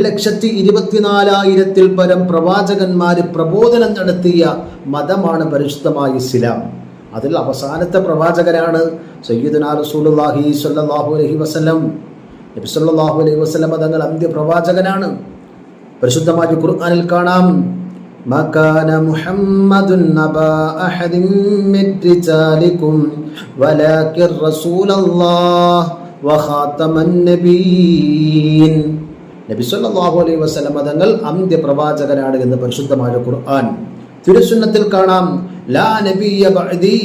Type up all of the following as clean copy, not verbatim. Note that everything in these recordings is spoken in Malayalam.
1,24,000 പരം പ്രവാചകന്മാര് പ്രബോധനം നടത്തിയ മതമാണ് പരിശുദ്ധമായ ഇസ്ലാം. അതിൽ അവസാനത്തെ പ്രവാചകരാണ് സയ്യിദുനാ റസൂലുള്ളാഹി സ്വല്ലല്ലാഹു അലൈഹി വസല്ലം. നബി സല്ലല്ലാഹു അലൈഹി വസല്ലം തങ്ങൾ അന്ത്യ പ്രവാചകനാണ്. പരിശുദ്ധമായ ഖുർആനിൽ കാണാം, മകാന മുഹമ്മദുൻ നബാ അഹദിൻ മിൻ റിജാലികും വലാകിർ റസൂലല്ലാഹ് വഖാതമൻ നബിയ്യീൻ. നബി സല്ലല്ലാഹു അലൈഹി വസല്ലം തങ്ങൾ അന്ത്യ പ്രവാചകനാണ് എന്ന് പരിശുദ്ധമായ ഖുർആൻ. തിരുസുന്നത്തിൽ കാണാം, ലാ നബിയ്യ ബഅദി,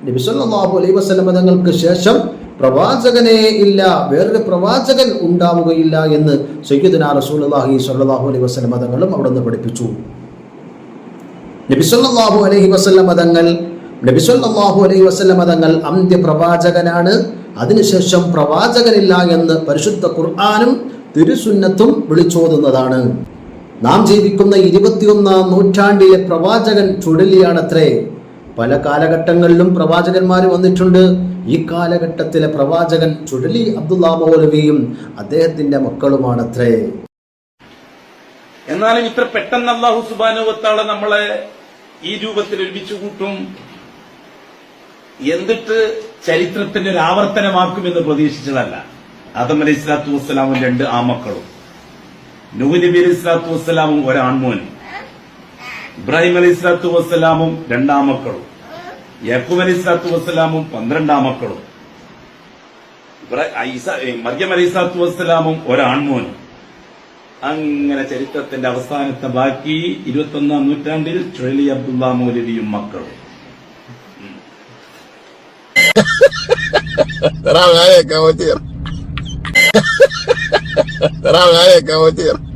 നബി സല്ലല്ലാഹു അലൈഹി വസല്ലം തങ്ങൾക്ക് ശേഷം പ്രവാചകനേ ഇല്ല, വേറൊരു പ്രവാചകൻ ഉണ്ടാവുകയില്ല എന്ന് സയ്യിദുനാ റസൂലുള്ളാഹി സ്വല്ലല്ലാഹു അലൈഹി വസല്ലം തങ്ങളും അവിടുന്ന് പഠിപ്പിച്ചു. നബി സല്ലല്ലാഹു അലൈഹി വസല്ലം തങ്ങൾ അന്ത്യ പ്രവാചകനാണ്, അതിനുശേഷം പ്രവാചകനില്ല എന്ന് പരിശുദ്ധ ഖുർആനും തിരുസുന്നത്തും വിളിച്ചോതുന്നതാണ്. നാം ജീവിക്കുന്ന 21-ാം നൂറ്റാണ്ടിലെ പ്രവാചകൻ ചുഴലിയാണത്രേ. പല കാലഘട്ടങ്ങളിലും പ്രവാചകന്മാർ വന്നിട്ടുണ്ട്. ഈ കാലഘട്ടത്തിലെ പ്രവാചകൻ ചുഴലി അബ്ദുള്ള മൗലവിയും അദ്ദേഹത്തിന്റെ മക്കളുമാണത്രേ. എന്നാലും ഇത്ര പെട്ടെന്ന് അല്ലാഹു സുബ്ഹാനഹു വ തആല നമ്മളെ ഈ രൂപത്തിൽ ഒരുമിച്ച് കൂട്ടും, എന്നിട്ട് ചരിത്രത്തിന്റെ ഒരു ആവർത്തനമാക്കുമെന്ന് പ്രതീക്ഷിച്ചതല്ല. ആദം അലൈഹി സ്വലാത്തു വസ്സലാമും 2 ആമക്കളും, നൂഹ് നബി അലൈഹി സ്വലാത്തു വസ്സലാമും ഒരാൺമോനും, ഇബ്രാഹിം അലൈഹി സ്വലാത്തു വസ്സലാമും 2 ആമക്കളും, യാക്കൂബ് അലൈഹി സ്വലാത്തു വസ്സലാമും 12 ആമക്കളും, മർയം അലൈഹി സ്വലാത്തു വസ്സലാമും ഒരാൺമോനും. അങ്ങനെ ചരിത്രത്തിന്റെ അവസാനത്തെ ബാക്കി 21-ാം നൂറ്റാണ്ടിൽ ചുഴലി അബ്ദുള്ള മൗലവിയും മക്കളും. Será, galera, que eu vou ter.